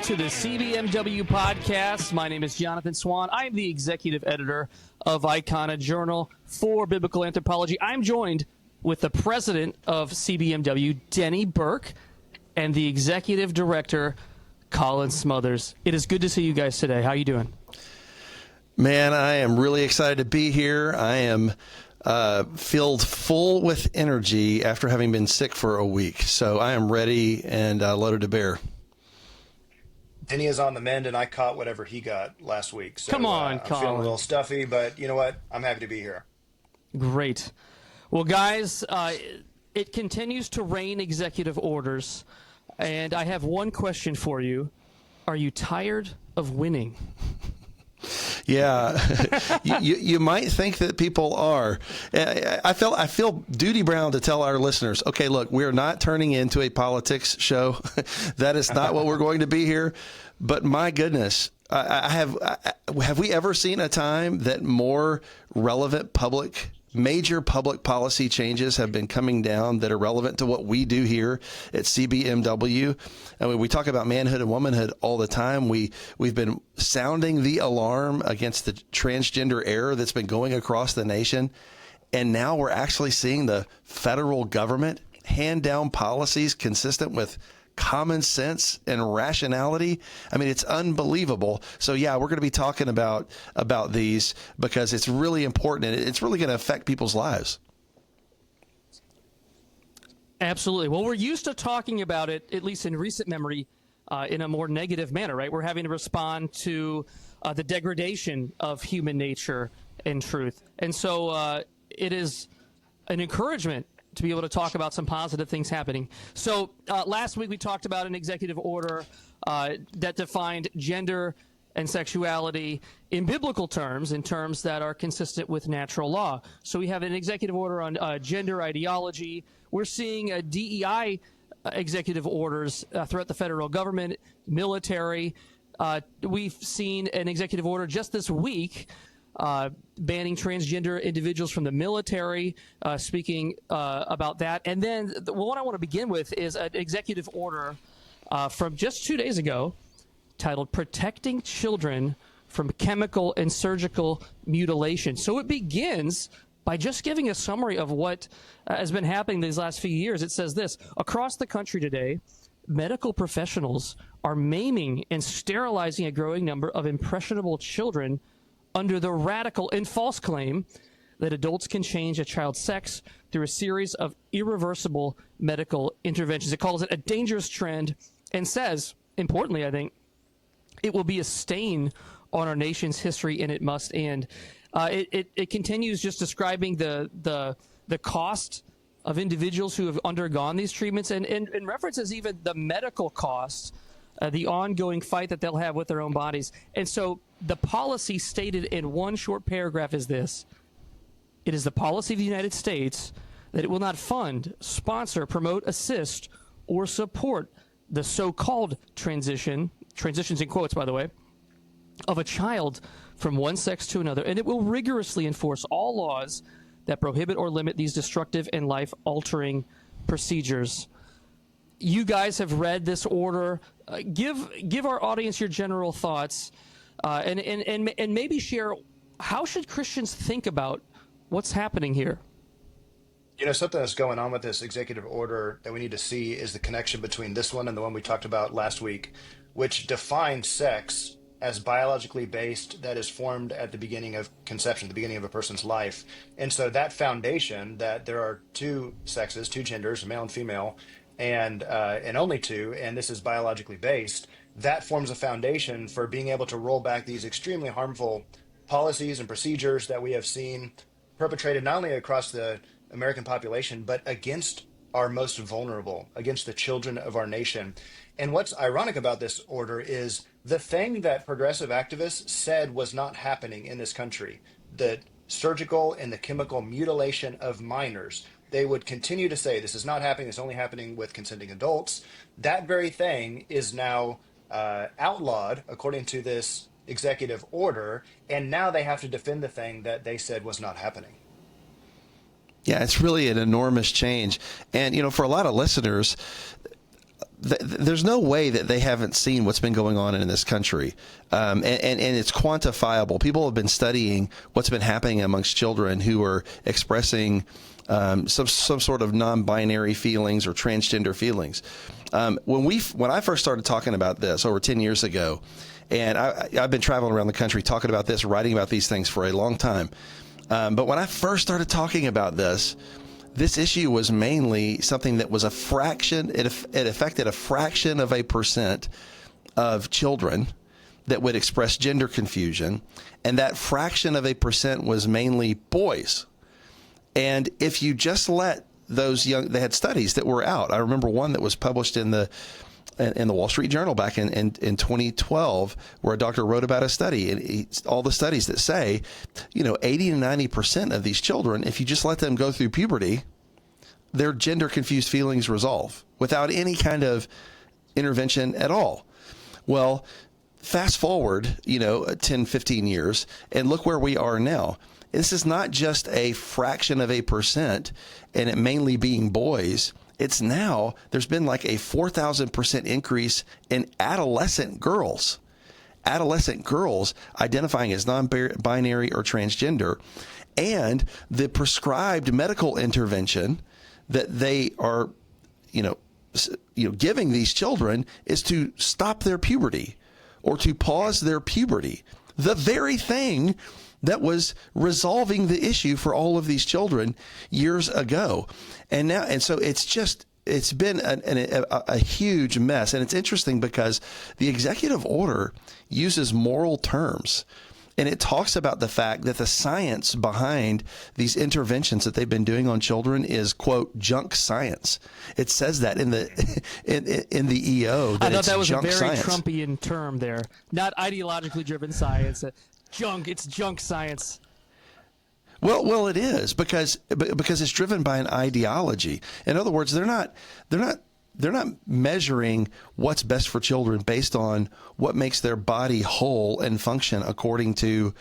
to the CBMW podcast. My name is Jonathan Swan. I am the executive editor of Icon, a journal for biblical anthropology. I'm joined with the president of CBMW, Denny Burk, and the executive director, Colin Smothers. It is good to see you guys today. How are you doing? Man, I am really excited to be here. I am filled full with energy after having been sick for a week. So I am ready and loaded to bear. Denny is on the mend, and I caught whatever he got last week. So, Come on, I'm Colin. feeling a little stuffy, but you know what? I'm happy to be here. Great. Well, guys, it continues to rain executive orders, and I have one question for you. Are you tired of winning? Yeah, you might think that people are. I feel duty bound to tell our listeners, okay, look, we're not turning into a politics show. That is not what we're going to be here. But my goodness, have we ever seen a time that more relevant major public policy changes have been coming down that are relevant to what we do here at CBMW? I mean, we talk about manhood and womanhood all the time. We've been sounding the alarm against the transgender error that's been going across the nation. And now we're actually seeing the federal government hand down policies consistent with common sense and rationality. I mean, it's unbelievable. So yeah, we're going to be talking about these because it's really important and it's really going to affect people's lives. Absolutely. Well, we're used to talking about it, at least in recent memory, in a more negative manner, right? We're having to respond to the degradation of human nature and truth. And so it is an encouragement to be able to talk about some positive things happening. So last week we talked about an executive order that defined gender and sexuality in biblical terms, in terms that are consistent with natural law. So we have an executive order on gender ideology. We're seeing DEI executive orders throughout the federal government, military. We've seen an executive order just this week banning transgender individuals from the military, speaking about that. And then the one I want to begin with is an executive order from just 2 days ago titled Protecting Children from Chemical and Surgical Mutilation. So it begins by just giving a summary of what has been happening these last few years. It says this: across the country today, medical professionals are maiming and sterilizing a growing number of impressionable children under the radical and false claim that adults can change a child's sex through a series of irreversible medical interventions. It calls it a dangerous trend and says, importantly, I think, it will be a stain on our nation's history, and it must end. It continues just describing the cost of individuals who have undergone these treatments and references even the medical costs, the ongoing fight that they'll have with their own bodies. And so the policy stated in one short paragraph is this: it is the policy of the United States that it will not fund, sponsor, promote, assist, or support the so-called transitions in quotes, by the way, of a child from one sex to another, and it will rigorously enforce all laws that prohibit or limit these destructive and life-altering procedures. You guys have read this order. Give our audience your general thoughts, and maybe share, how should Christians think about what's happening here? You know, something that's going on with this executive order that we need to see is the connection between this one and the one we talked about last week, which defined sex as biologically based, that is formed at the beginning of conception, the beginning of a person's life. And so that foundation, that there are two sexes, two genders, male and female, and only two, and this is biologically based, that forms a foundation for being able to roll back these extremely harmful policies and procedures that we have seen perpetrated not only across the American population, but against our most vulnerable, against the children of our nation. And what's ironic about this order is the thing that progressive activists said was not happening in this country, the surgical and the chemical mutilation of minors. They would continue to say this is not happening, it's only happening with consenting adults. That very thing is now outlawed according to this executive order, and now they have to defend the thing that they said was not happening. Yeah, it's really an enormous change. And, you know, for a lot of listeners, there's no way that they haven't seen what's been going on in this country. And it's quantifiable. People have been studying what's been happening amongst children who are expressing some sort of non-binary feelings or transgender feelings. When I first started talking about this over 10 years ago, and I've been traveling around the country talking about this, writing about these things for a long time. But when I first started talking about this issue was mainly something that was a fraction. It affected a fraction of a percent of children that would express gender confusion. And that fraction of a percent was mainly boys. And if you just let those they had studies that were out. I remember one that was published in the Wall Street Journal back in 2012, where a doctor wrote about a study, and all the studies that say, 80 to 90% of these children, if you just let them go through puberty, their gender confused feelings resolve without any kind of intervention at all. Well, fast forward, 10, 15 years, and look where we are now. This is not just a fraction of a percent, and it mainly being boys. It's now, there's been like a 4,000% increase in adolescent girls identifying as non-binary or transgender, and the prescribed medical intervention that they are, giving these children is to stop their puberty or to pause their puberty. The very thing that was resolving the issue for all of these children years ago. And so it's been a huge mess. And it's interesting because the executive order uses moral terms. And it talks about the fact that the science behind these interventions that they've been doing on children is, quote, junk science. It says that in the EO. I thought that was a very science. Trumpian term there. Not ideologically driven science. It's junk science. Well, it is because it's driven by an ideology. In other words, they're not measuring what's best for children based on what makes their body whole and function according to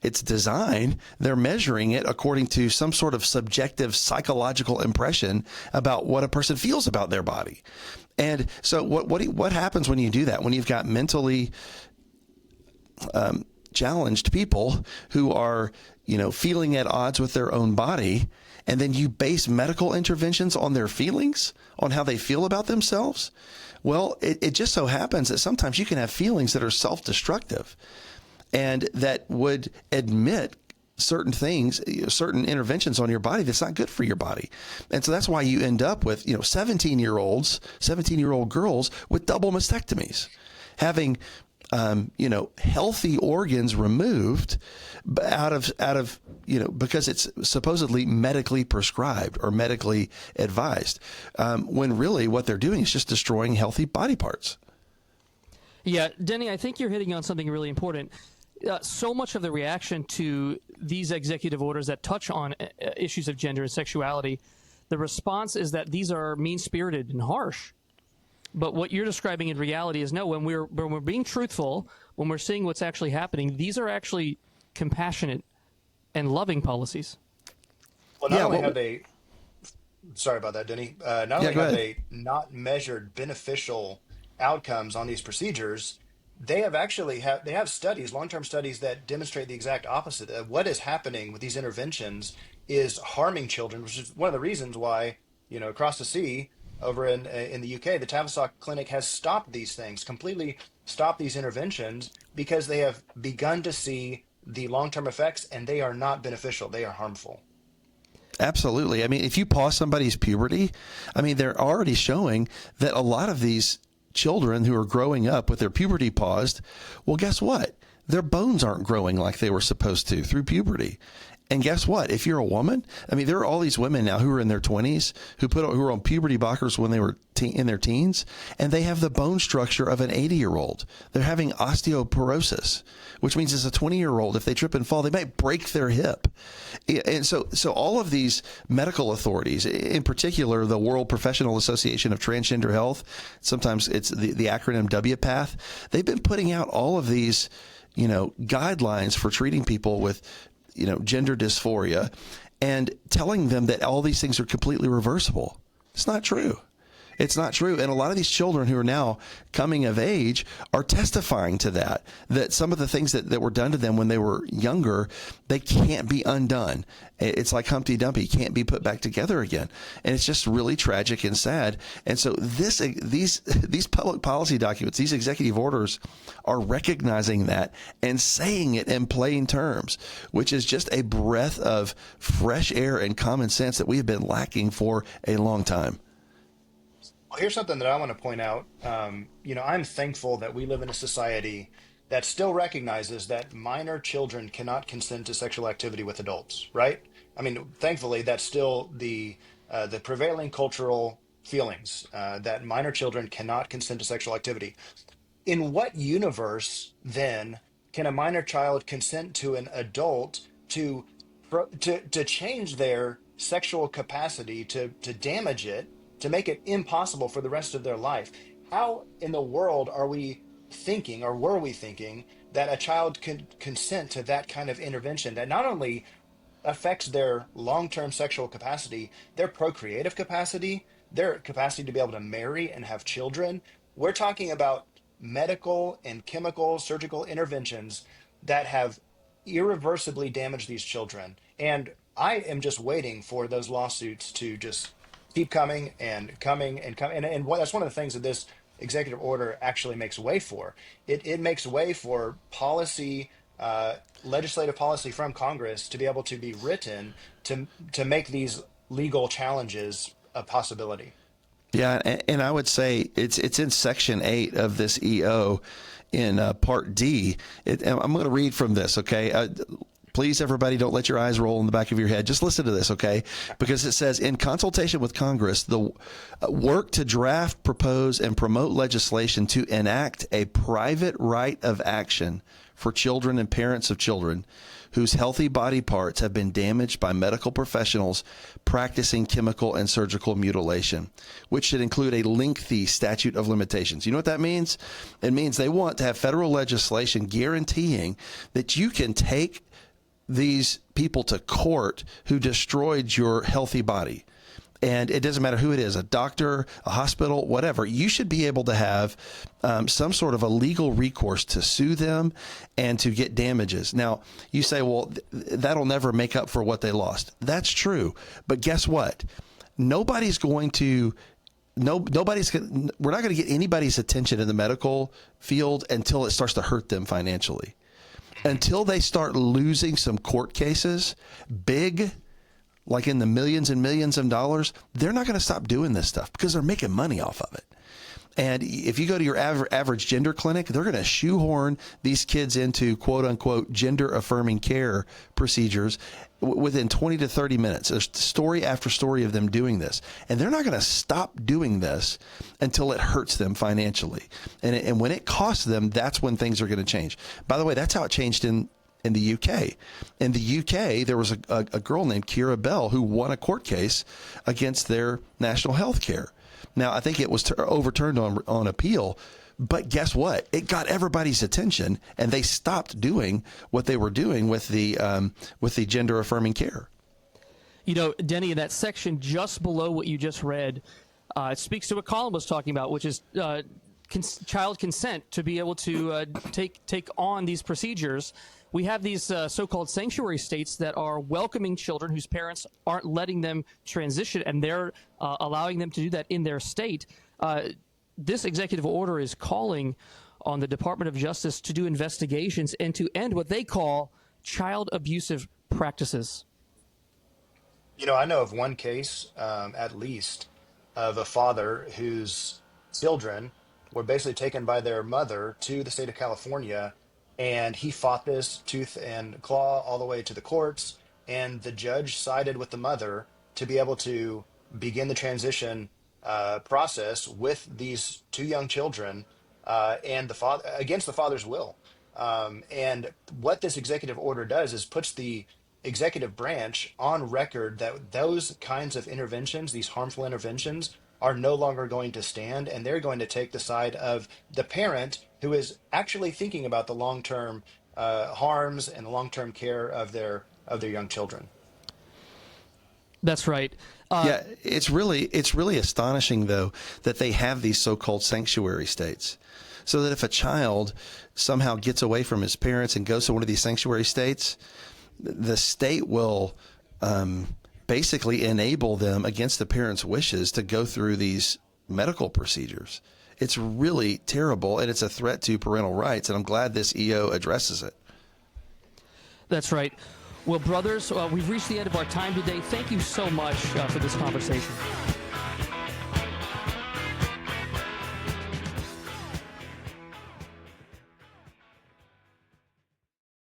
its design. They're measuring it according to some sort of subjective psychological impression about what a person feels about their body. And so what happens when you do that? When you've got mentally challenged people who are, feeling at odds with their own body, and then you base medical interventions on their feelings, on how they feel about themselves. Well, it just so happens that sometimes you can have feelings that are self-destructive and that would admit certain things, certain interventions on your body that's not good for your body. And so that's why you end up with, 17-year-old girls with double mastectomies, having healthy organs removed out of, because it's supposedly medically prescribed or medically advised, when really what they're doing is just destroying healthy body parts. Yeah, Denny, I think you're hitting on something really important. So much of the reaction to these executive orders that touch on issues of gender and sexuality, the response is that these are mean-spirited and harsh. But what you're describing in reality is no, when we're being truthful, when we're seeing what's actually happening, these are actually compassionate and loving policies. Well, not only have they, sorry about that, Denny, not only have they not measured beneficial outcomes on these procedures, they have studies, long-term studies that demonstrate the exact opposite. What is happening with these interventions is harming children, which is one of the reasons why, across the sea, over in the UK, the Tavistock Clinic has stopped these things, completely stopped these interventions, because they have begun to see the long-term effects, and they are not beneficial. They are harmful. Absolutely. I mean, if you pause somebody's puberty, they're already showing that a lot of these children who are growing up with their puberty paused, well, guess what? Their bones aren't growing like they were supposed to through puberty. And guess what? If you're a woman, there are all these women now who are in their 20s who are on puberty blockers when they were in their teens, and they have the bone structure of an 80-year-old. They're having osteoporosis, which means as a 20-year-old, if they trip and fall, they might break their hip. And so all of these medical authorities, in particular, the World Professional Association of Transgender Health, sometimes it's the acronym WPATH, they've been putting out all of these, guidelines for treating people with gender dysphoria, and telling them that all these things are completely reversible. It's not true. It's not true. And a lot of these children who are now coming of age are testifying to that some of the things that were done to them when they were younger, they can't be undone. It's like Humpty Dumpty, can't be put back together again. And it's just really tragic and sad. And so these public policy documents, these executive orders are recognizing that and saying it in plain terms, which is just a breath of fresh air and common sense that we have been lacking for a long time. Well, here's something that I want to point out. I'm thankful that we live in a society that still recognizes that minor children cannot consent to sexual activity with adults, right? I mean, thankfully, that's still the prevailing cultural feelings that minor children cannot consent to sexual activity. In what universe then can a minor child consent to an adult to change their sexual capacity, to damage it, to make it impossible for the rest of their life? How in the world are we thinking, or were we thinking, that a child could consent to that kind of intervention that not only affects their long-term sexual capacity, their procreative capacity, their capacity to be able to marry and have children? We're talking about medical and chemical surgical interventions that have irreversibly damaged these children. And I am just waiting for those lawsuits to just keep coming and coming and coming. That's one of the things that this executive order actually makes way for. It makes way for policy, legislative policy from Congress to be able to be written to make these legal challenges a possibility. Yeah, and I would say it's in Section 8 of this EO in Part D. I'm going to read from this, okay? Please, everybody, don't let your eyes roll in the back of your head. Just listen to this, okay? Because it says, in consultation with Congress, the work to draft, propose, and promote legislation to enact a private right of action for children and parents of children whose healthy body parts have been damaged by medical professionals practicing chemical and surgical mutilation, which should include a lengthy statute of limitations. You know what that means? It means they want to have federal legislation guaranteeing that you can take these people to court who destroyed your healthy body. And it doesn't matter who it is, a doctor, a hospital, whatever. You should be able to have some sort of a legal recourse to sue them and to get damages. Now, you say, well, that'll never make up for what they lost. That's true. But guess what? We're not going to get anybody's attention in the medical field until it starts to hurt them financially. Until they start losing some court cases, big, like in the millions and millions of dollars, they're not going to stop doing this stuff because they're making money off of it. And if you go to your average gender clinic, they're going to shoehorn these kids into quote unquote gender affirming care procedures within 20 to 30 minutes. There's story after story of them doing this. And they're not going to stop doing this until it hurts them financially. And when it costs them, that's when things are going to change. By the way, that's how it changed in the UK. In the UK, there was a girl named Kira Bell who won a court case against their national health care. Now, I think it was overturned on appeal, but guess what? It got everybody's attention, and they stopped doing what they were doing with the gender affirming care. You know, Denny, in that section just below what you just read, it speaks to what Colin was talking about, which is child consent to be able to take on these procedures. We have these so-called sanctuary states that are welcoming children whose parents aren't letting them transition, and they're allowing them to do that in their state. This executive order is calling on the Department of Justice to do investigations and to end what they call child abusive practices. You know, I know of one case, at least, of a father whose children were basically taken by their mother to the state of California, and he fought this tooth and claw all the way to the courts, and the judge sided with the mother to be able to begin the transition process with these two young children, and the father against the father's will. And what this executive order does is puts the executive branch on record that those kinds of interventions, these harmful interventions, are no longer going to stand, and they're going to take the side of the parent who is actually thinking about the long-term harms and the long-term care of their young children. That's right. Yeah, it's really astonishing, though, that they have these so-called sanctuary states. So that if a child somehow gets away from his parents and goes to one of these sanctuary states, the state will basically enable them against the parents' wishes to go through these medical procedures. It's really terrible, and it's a threat to parental rights, and I'm glad this EO addresses it. That's right. Well, brothers, we've reached the end of our time today. Thank you so much for this conversation.